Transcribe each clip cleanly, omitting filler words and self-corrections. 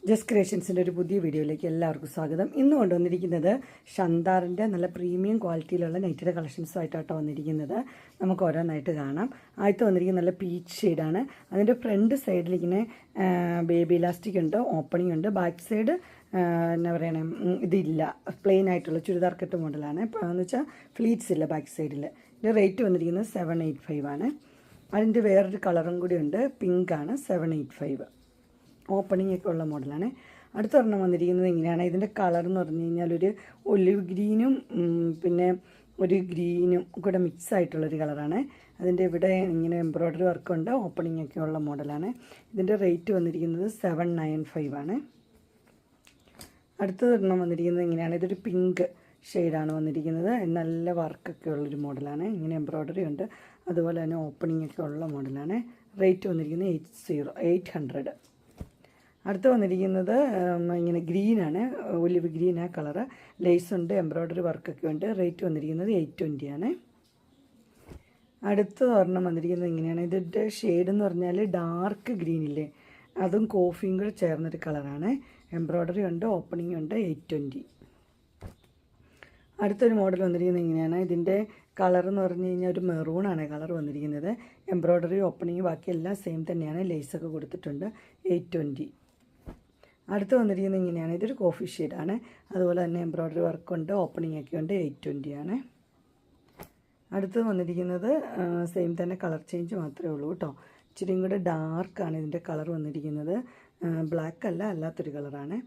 Just ക്രിയേഷൻസിൻ്റെ ഒരു പുതിയ വീഡിയോയിലേക്ക് എല്ലാവർക്കും സ്വാഗതം. ഇന്ന് കൊണ്ടുവന്നിരിക്കുന്നത് ഷന്താറിൻ്റെ നല്ല പ്രീമിയം ക്വാളിറ്റിയിലുള്ള നൈറ്റിയുടെ കളക്ഷൻസുമായിട്ടാണ് വന്നിരിക്കുന്നത്. നമുക്ക് ഓരോന്നായിട്ട് കാണാം. ആദ്യത്തെ വന്നിരിക്കുന്നത് നല്ല പീച്ച് ഷെയ്ഡാണ്. അതിൻ്റെ ഫ്രണ്ട് സൈഡിൽ ഇങ്ങനെ ബേബി ഇലാസ്റ്റിക് ഉണ്ട്, ഓപ്പണിംഗ് ഉണ്ട്. ബാക്ക് സൈഡ് എന്നാ പറയണേ, ഇതില്ല, പ്ലെയിൻ ആയിട്ടുള്ള ചുരിദാർ കട്ട് മോഡലാണ്. ഇപ്പോൾ എന്ന് വെച്ചാൽ ഫ്ലീറ്റ്സ് ഇല്ല ബാക്ക് സൈഡിൽ. ഇതിൻ്റെ റേറ്റ് വന്നിരിക്കുന്നത് 785 ആണ്. അതിൻ്റെ വേറൊരു കളറും കൂടി ഉണ്ട്, പിങ്കാണ്, 785. ഓപ്പണിംഗ് ഒക്കെ ഉള്ള മോഡലാണ്. അടുത്തൊരെണ്ണം വന്നിരിക്കുന്നത് ഇങ്ങനെയാണ്. ഇതിൻ്റെ കളർ എന്ന് പറഞ്ഞു കഴിഞ്ഞാൽ ഒരു ഒലിവ് ഗ്രീനും പിന്നെ ഒരു ഗ്രീനും കൂടെ മിക്സ് ആയിട്ടുള്ളൊരു കളറാണ്. അതിൻ്റെ ഇവിടെ ഇങ്ങനെ എംബ്രോയ്ഡറി വർക്കുണ്ട്, ഓപ്പണിംഗ് ഒക്കെ ഉള്ള മോഡലാണ്. ഇതിൻ്റെ റേറ്റ് വന്നിരിക്കുന്നത് 795 ആണ്. അടുത്തൊരെണ്ണം വന്നിരിക്കുന്നത് ഇങ്ങനെയാണ്. ഇതൊരു പിങ്ക് ഷെയ്ഡാണ് വന്നിരിക്കുന്നത്. നല്ല വർക്കൊക്കെ ഉള്ളൊരു മോഡലാണ്. ഇങ്ങനെ എംബ്രോയ്ഡറി ഉണ്ട്, അതുപോലെ തന്നെ ഓപ്പണിംഗ് ഒക്കെ ഉള്ള മോഡലാണ്. റേറ്റ് വന്നിരിക്കുന്നത് 800. അടുത്ത് വന്നിരിക്കുന്നത് ഇങ്ങനെ ഗ്രീനാണ്, ഒലിവ് ഗ്രീൻ ആ കളറ്. ലേസ് ഉണ്ട്, എംബ്രോയ്ഡറി വർക്കൊക്കെ ഉണ്ട്. റേറ്റ് വന്നിരിക്കുന്നത് 820 ആണ്. അടുത്ത ഒരെണ്ണം വന്നിരിക്കുന്നത് ഇങ്ങനെയാണ്. ഇതിൻ്റെ ഷെയ്ഡ് എന്ന് പറഞ്ഞാൽ ഡാർക്ക് ഗ്രീനില്ലേ, അതും കോഫിയും കൂടെ ചേർന്നൊരു കളറാണ്. എംബ്രോയ്ഡറി ഉണ്ട്, ഓപ്പണിംഗ് ഉണ്ട്. 820. അടുത്തൊരു മോഡൽ വന്നിരിക്കുന്നത് ഇങ്ങനെയാണ്. ഇതിൻ്റെ കളർ എന്ന് പറഞ്ഞു കഴിഞ്ഞാൽ ഒരു മെറൂണാണ് കളർ വന്നിരിക്കുന്നത്. എംബ്രോയ്ഡറി, ഓപ്പണിംഗ് ബാക്കിയെല്ലാം സെയിം തന്നെയാണ്. ലേസൊക്കെ കൊടുത്തിട്ടുണ്ട്. 820. അടുത്ത് വന്നിരിക്കുന്നത് ഇങ്ങനെയാണ്. ഇതൊരു കോഫി ഷെയ്ഡാണ്, അതുപോലെ തന്നെ എംബ്രോയ്ഡറി വർക്കുണ്ട്, ഓപ്പണിംഗ് ഒക്കെ ഉണ്ട്. 820 ആണ്. അടുത്ത് വന്നിരിക്കുന്നത് സെയിം തന്നെ, കളർ ചേഞ്ച് മാത്രമേ ഉള്ളൂ കേട്ടോ. ഇച്ചിരിയും കൂടെ ഡാർക്കാണ് ഇതിൻ്റെ കളർ വന്നിരിക്കുന്നത്. ബ്ലാക്ക് അല്ല, അല്ലാത്തൊരു കളറാണ്.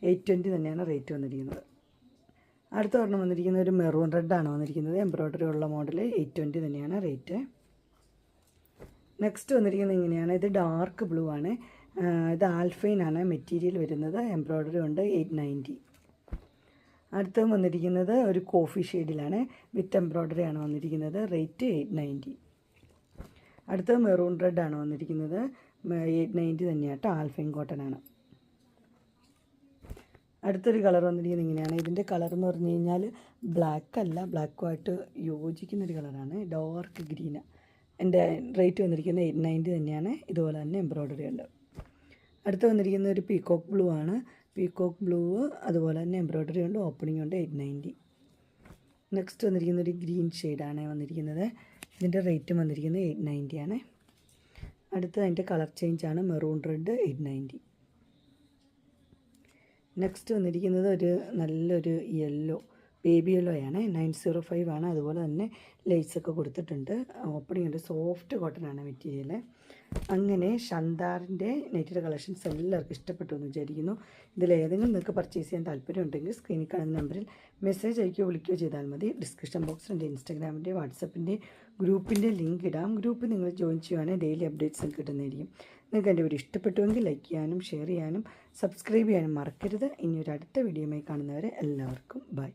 820 തന്നെയാണ് റേറ്റ് വന്നിരിക്കുന്നത്. അടുത്ത ഒരെണ്ണം വന്നിരിക്കുന്നത് ഒരു മെറൂൺ റെഡാണ് വന്നിരിക്കുന്നത്. എംബ്രോയ്ഡറി ഉള്ള മോഡൽ. 820 തന്നെയാണ് റേറ്റ്. നെക്സ്റ്റ് വന്നിരിക്കുന്നത് ഇങ്ങനെയാണ്. ഇത് ഡാർക്ക് ബ്ലൂ ആണ്. ഇത് ആൽഫൈനാണ് മെറ്റീരിയൽ വരുന്നത്. എംബ്രോയ്ഡറി ഉണ്ട്. 890. അടുത്ത വന്നിരിക്കുന്നത് ഒരു കോഫി ഷെയ്ഡിലാണ്, വിത്ത് എംബ്രോയ്ഡറി ആണ് വന്നിരിക്കുന്നത്. റേറ്റ് 890. അടുത്ത മെറൂൺ റെഡാണ് വന്നിരിക്കുന്നത്. 890 തന്നെയാട്ടോ. ആൽഫൈൻ കോട്ടൺ ആണ്. അടുത്തൊരു കളർ വന്നിരിക്കുന്നത് ഇങ്ങനെയാണ്. ഇതിൻ്റെ കളർ എന്ന് പറഞ്ഞു കഴിഞ്ഞാൽ ബ്ലാക്ക് അല്ല, ബ്ലാക്കുമായിട്ട് യോജിക്കുന്നൊരു കളറാണ്. Dark green. എൻ്റെ റേറ്റ് വന്നിരിക്കുന്നത് 890 തന്നെയാണ്. ഇതുപോലെ തന്നെ എംബ്രോയ്ഡറി ഉണ്ട്. അടുത്ത് വന്നിരിക്കുന്ന ഒരു പീകോക്ക് ബ്ലൂ ആണ്. പീകോക്ക് ബ്ലൂ അതുപോലെ തന്നെ എംബ്രോയ്ഡറി ഉണ്ട്, ഓപ്പണിംഗ് ഉണ്ട്. 890. നെക്സ്റ്റ് വന്നിരിക്കുന്ന ഒരു ഗ്രീൻ ഷെയ്ഡാണ് വന്നിരിക്കുന്നത്. ഇതിൻ്റെ റേറ്റും വന്നിരിക്കുന്നത് 890 ആണ്. അടുത്ത് അതിൻ്റെ കളർ ചേഞ്ചാണ്, മെറൂൺ റെഡ്. 890. നെക്സ്റ്റ് വന്നിരിക്കുന്നത് ഒരു നല്ലൊരു യെല്ലോ, ബേബി യെല്ലോ ആണ്. 905 ആണ്. അതുപോലെ തന്നെ ലേസൊക്കെ കൊടുത്തിട്ടുണ്ട്. ഓപ്പണിംഗ് ഉണ്ട്. സോഫ്റ്റ് കോട്ടൺ ആണ് മെറ്റീരിയൽ. അങ്ങനെ ഷന്താറിൻ്റെ നെറ്റിയുടെ കളക്ഷൻസ് എല്ലാവർക്കും ഇഷ്ടപ്പെട്ടു എന്ന് വിചാരിക്കുന്നു. ഇതിലേതെങ്കിലും നിങ്ങൾക്ക് പർച്ചേസ് ചെയ്യാൻ താല്പര്യമുണ്ടെങ്കിൽ സ്ക്രീനിൽ കാണുന്ന നമ്പറിൽ മെസ്സേജ് അയക്കുകയോ വിളിക്കുകയോ ചെയ്താൽ മതി. ഡിസ്ക്രിപ്ഷൻ ബോക്സിൽ എൻ്റെ ഇൻസ്റ്റാഗ്രാമിൻ്റെ, വാട്സപ്പിൻ്റെ, ഗ്രൂപ്പിൻ്റെ ലിങ്ക് ഇടാം. ഗ്രൂപ്പിൽ നിങ്ങൾ ജോയിൻ ചെയ്യുവാണെങ്കിൽ ഡെയിലി അപ്ഡേറ്റ്സ് കിട്ടുന്നതായിരിക്കും. നിങ്ങൾക്ക് എൻ്റെ വീഡിയോ ഇഷ്ടപ്പെട്ടുവെങ്കിൽ ലൈക്ക് ചെയ്യാനും ഷെയർ ചെയ്യാനും സബ്സ്ക്രൈബ് ചെയ്യാനും മറക്കരുത്. ഇനി ഒരു അടുത്ത വീഡിയോയുമായി കാണുന്നവരെ എല്ലാവർക്കും ബൈ.